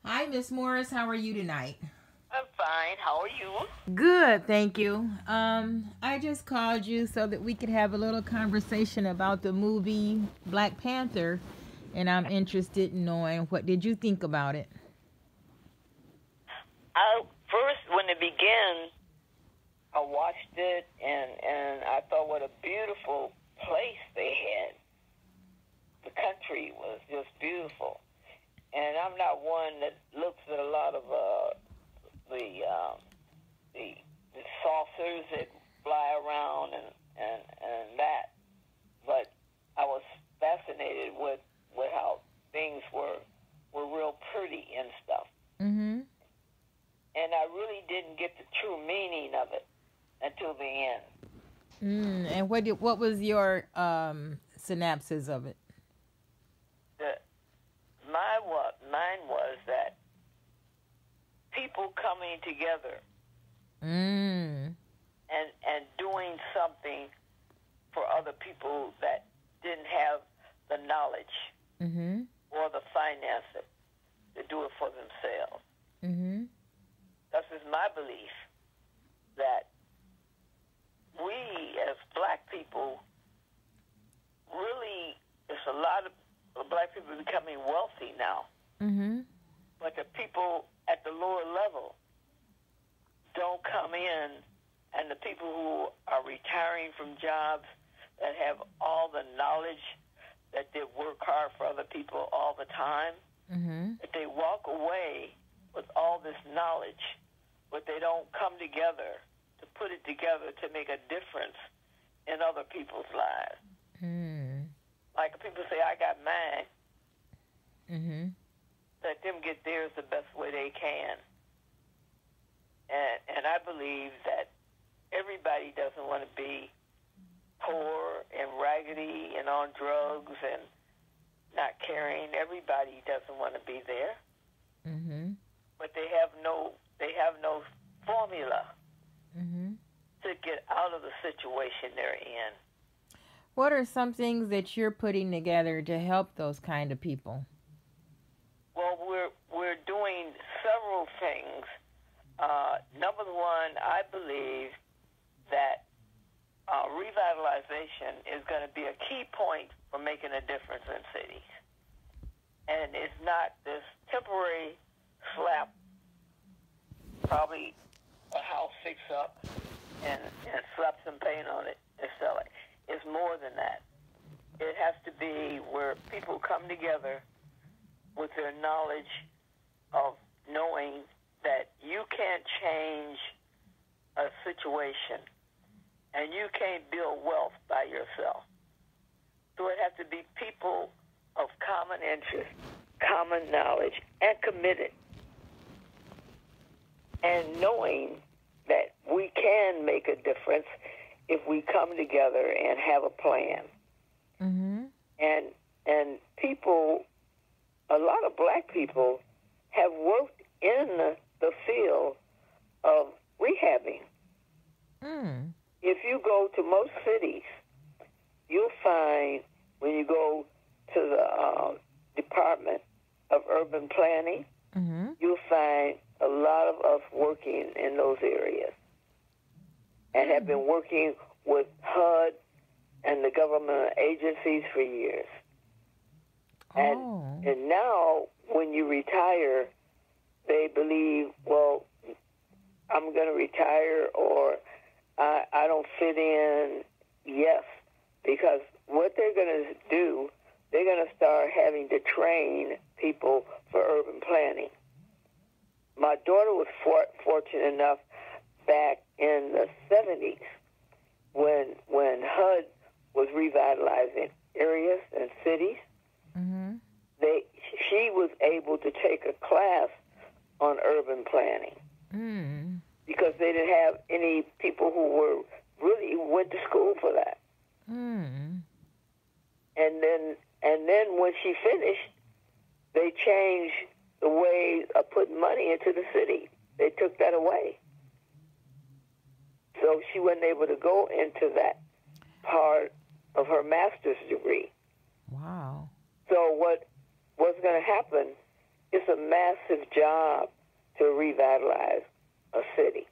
Hi, Miss Morris. How are you tonight? I'm fine. How are you? Good, thank you. I just called you so that we could have a little conversation about the movie Black Panther, and I'm interested in knowing what did you think about it? I first, when it began, I watched it and I thought what a beautiful place they had. The country was just beautiful, and I'm not one that looks at a lot of the um, the the saucers that fly around and that, but I was fascinated with how things were real pretty and stuff. Mm-hmm. And I really didn't get the true meaning of it until the end. And what was your synopsis of it? The, mine was that people coming together Mm. and doing something for other people that didn't have the knowledge Mm-hmm. or the finances to do it for themselves. Mm-hmm. This is my belief that we as black people really, there's a lot of black people becoming wealthy now, Mm-hmm. but the people at the lower level don't come in, and the people who are retiring from jobs that have all the knowledge that they work hard for other people all the time, Mm-hmm. that they walk away with all this knowledge, but they don't come together to put it together to make a difference in other people's lives. Mm. Like people say, I got mine. Mm-hmm. Let them get theirs the best way they can. And I believe that everybody doesn't want to be poor and raggedy and on drugs and not caring. Everybody doesn't want to be there, Mm-hmm. but they have no formula Mm-hmm. to get out of the situation they're in. What are some things that you're putting together to help those kind of people? Well, we're doing several things. Number one, I believe that revitalization is going to be a key point for making a difference in cities. And it's not this temporary slap, probably a house fix up and slap some paint on it and sell it. It's more than that. It has to be where people come together with their knowledge of knowing that you can't change a situation and you can't build wealth by yourself. So it has to be people of common interest, common knowledge, and committed, and knowing that we can make a difference if we come together and have a plan. Mm-hmm. And people, a lot of black people have worked in the field of rehabbing. Mm. If you go to most cities, you'll find when you go to the Department of Urban Planning, Mm-hmm. you'll find a lot of us working in those areas and have been working with HUD and the government agencies for years. Oh. And now, when you retire, they believe, well, I'm going to retire or I don't fit in. Yes, because what they're going to do, they're going to start having to train people for urban planning. My daughter was fortunate enough back in the 70s when HUD was revitalizing areas and cities. Mm-hmm. She was able to take a class on urban planning Mm. because they didn't have any people who went to school for that. Mm. And then when she finished, they changed the way of putting money into the city. They took that away. So she wasn't able to go into that part of her master's degree. Wow. So what's going to happen it's a massive job to revitalize a city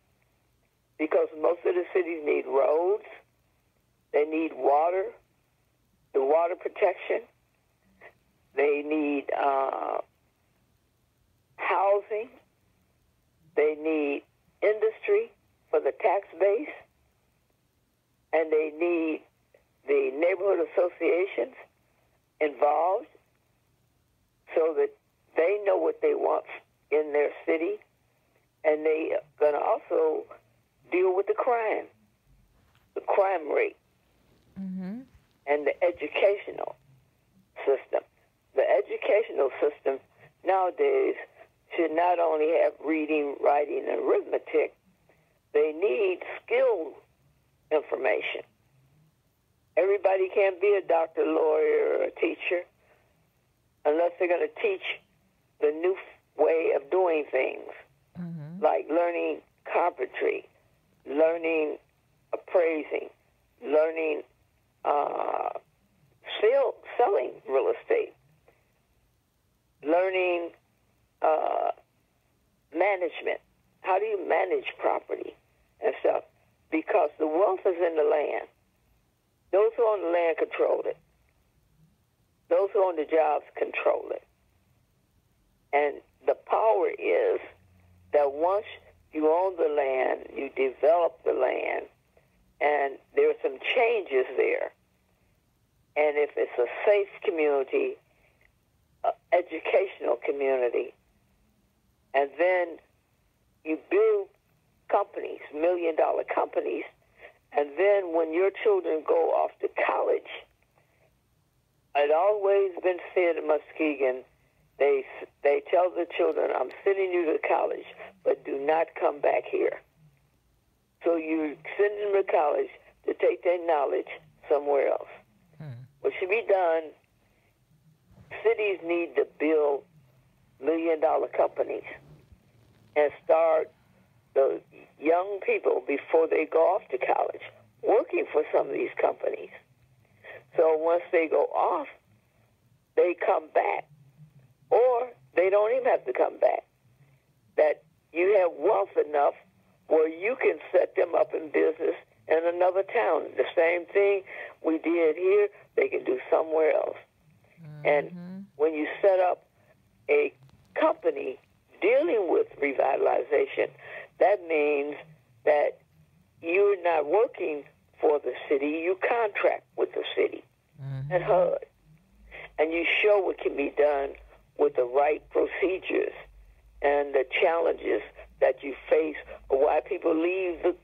because most of the cities need roads, they need water, the water protection, they need housing, they need industry for the tax base, and they need the neighborhood associations involved so that they know what they want in their city, and they are going to also deal with the crime rate, Mm-hmm. and the educational system. The educational system nowadays should not only have reading, writing, and arithmetic, they need skill information. Everybody can't be a doctor, lawyer, or a teacher unless they're going to teach the new way of doing things, Mm-hmm. like learning carpentry, learning appraising, learning selling real estate, learning management. How do you manage property and stuff? Because the wealth is in the land. Those who own the land control it. Those who own the jobs control it. And the power is that once you own the land, you develop the land, and there are some changes there. And if it's a safe community, educational community, and then you build companies, million-dollar companies, and then when your children go off to college, it's always been said in Muskegon, they tell the children, I'm sending you to college, but do not come back here. So you send them to college to take their knowledge somewhere else. What should be done, cities need to build million-dollar companies and start the young people before they go off to college working for some of these companies. So once they go off, they come back, or they don't even have to come back. That you have wealth enough where you can set them up in business in another town. The same thing we did here, they can do somewhere else. Mm-hmm. And when you set up a company dealing with revitalization, that means that you're not working for the city, you contract with the city and HUD. And you show what can be done with the right procedures and the challenges that you face or why people leave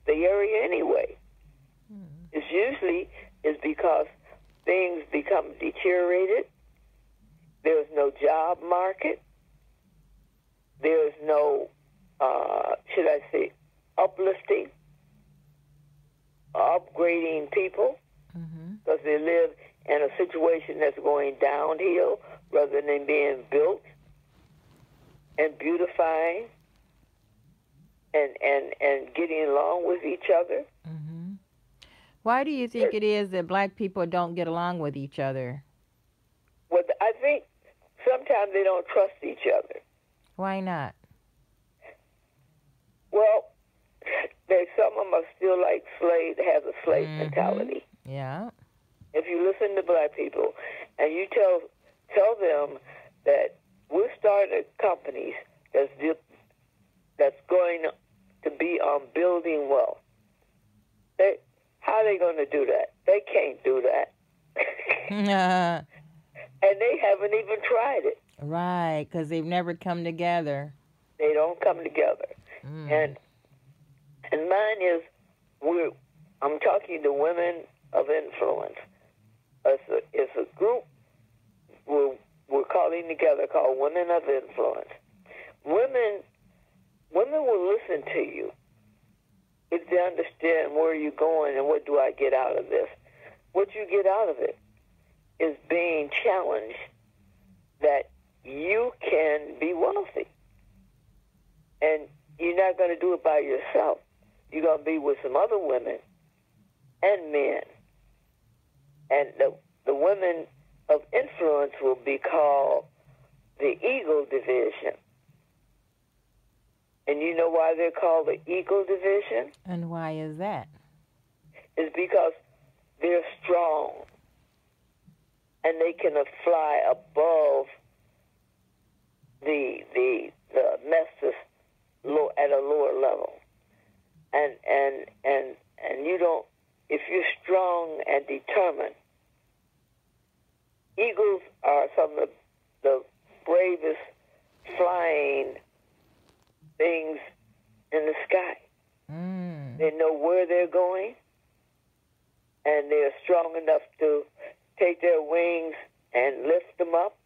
the area anyway. It's usually is because things become deteriorated. There's no job market. There's no, should I say, uplifting, upgrading people, because they live in a situation that's going downhill rather than being built and beautifying and getting along with each other. Why do you think it is that black people don't get along with each other? Well, I think sometimes they don't trust each other. Why not? Well, some of them are still like slaves, have a slave mentality. Yeah. If you listen to black people and you tell them that we're starting companies that's going to be on building wealth, how are they going to do that? They can't do that. And they haven't even tried it. Right, because they've never come together. They don't come together. And mine is, I'm talking to women of influence. It's a group we're calling together called Women of Influence. Women will listen to you if they understand where you're going and what do I get out of this. What you get out of it is being challenged that you can be wealthy. And you're not going to do it by yourself. You're going to be with some other women and men. And the women of influence will be called the Eagle Division. And you know why they're called the Eagle Division? And why is that? It's because they're strong and they can fly above the messes at a lower level. And you don't, if you're strong and determined, eagles are some of the bravest flying things in the sky. Mm. They know where they're going, and they're strong enough to take their wings and lift them up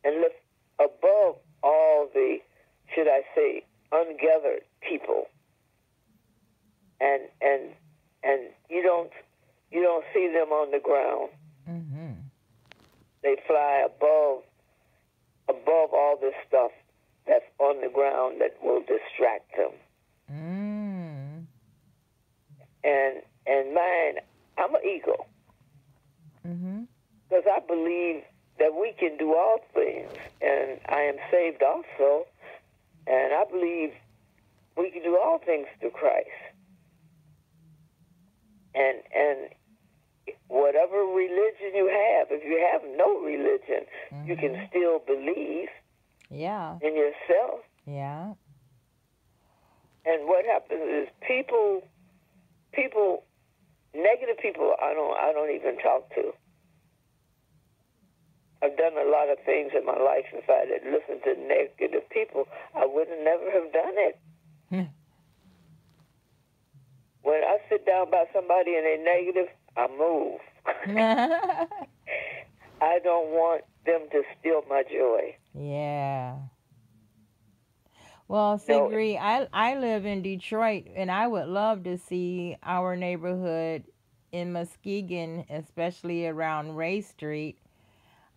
and lift above all the, should I say, ungathered people. And you don't see them on the ground. Mm-hmm. They fly above all this stuff that's on the ground that will distract them. Mm. And mine, I'm an eagle. Mm-hmm. Because I believe that we can do all things, and I am saved also, and I believe we can do all things through Christ. And whatever religion you have, if you have no religion, mm-hmm. you can still believe in yourself. Yeah. And what happens is people, negative people, I don't even talk to. I've done a lot of things in my life. If I had listened to negative people, I would have never have done it. When I sit down by somebody and they're negative, I move. I don't want them to steal my joy. Yeah. Well, Ciggzree, I live in Detroit, and I would love to see our neighborhood in Muskegon, especially around Ray Street,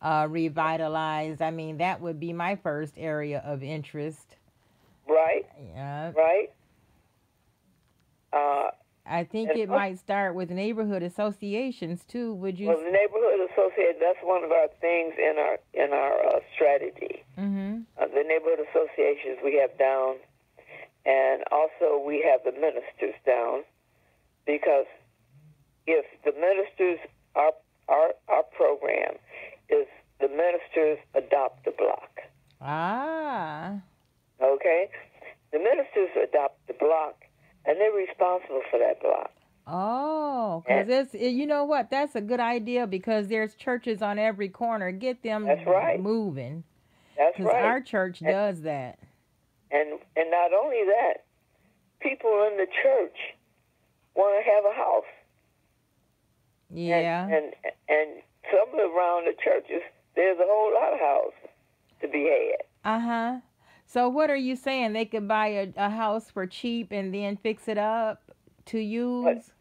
revitalized. I mean, that would be my first area of interest. Right. Yeah. Right. I think it might start with neighborhood associations too. Would you? Well, the neighborhood association, that's one of our things in our strategy. Mm-hmm. The neighborhood associations we have down, and also we have the ministers down, because if the ministers, our program is the ministers adopt the block. Ah. Okay? The ministers adopt the block, and they're responsible for that block. Oh, because you know what? That's a good idea, because there's churches on every corner. Get them moving. That's right. Because our church does that. And not only that, people in the church want to have a house. Yeah. And some around the churches, there's a whole lot of houses to be had. Uh-huh. So what are you saying? They could buy a house for cheap and then fix it up to use?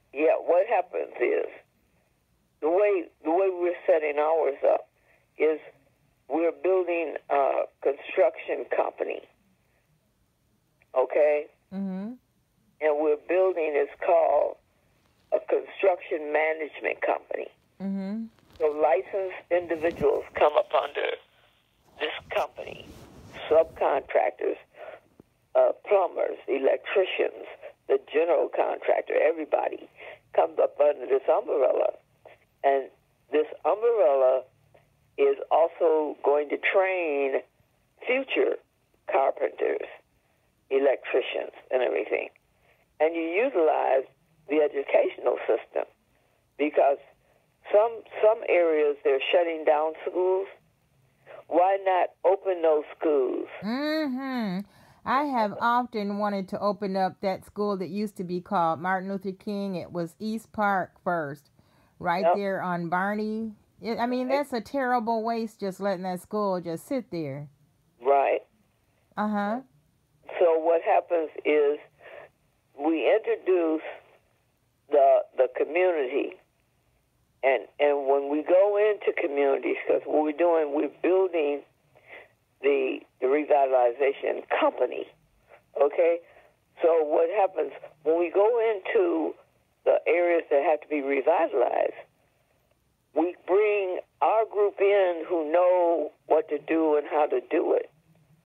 What happens is, the way we're setting ours up is we're building a construction company, okay? Mm-hmm. And we're building, it's called a construction management company. Mm-hmm. So licensed individuals come up under this company, subcontractors, plumbers, electricians, the general contractor, everybody comes up under this umbrella. And this umbrella is also going to train future carpenters, electricians, and everything. And you utilize the educational system, because some areas they're shutting down schools. Why not open those schools? Mm-hmm. I have often wanted to open up that school that used to be called Martin Luther King. It was East Park first, right there on Barney. I mean, that's a terrible waste, just letting that school just sit there. Right. Uh-huh. So what happens is we introduce the community, and when we go into communities, because what we're building the revitalization company, okay? So what happens when we go into the areas that have to be revitalized, we bring our group in who know what to do and how to do it.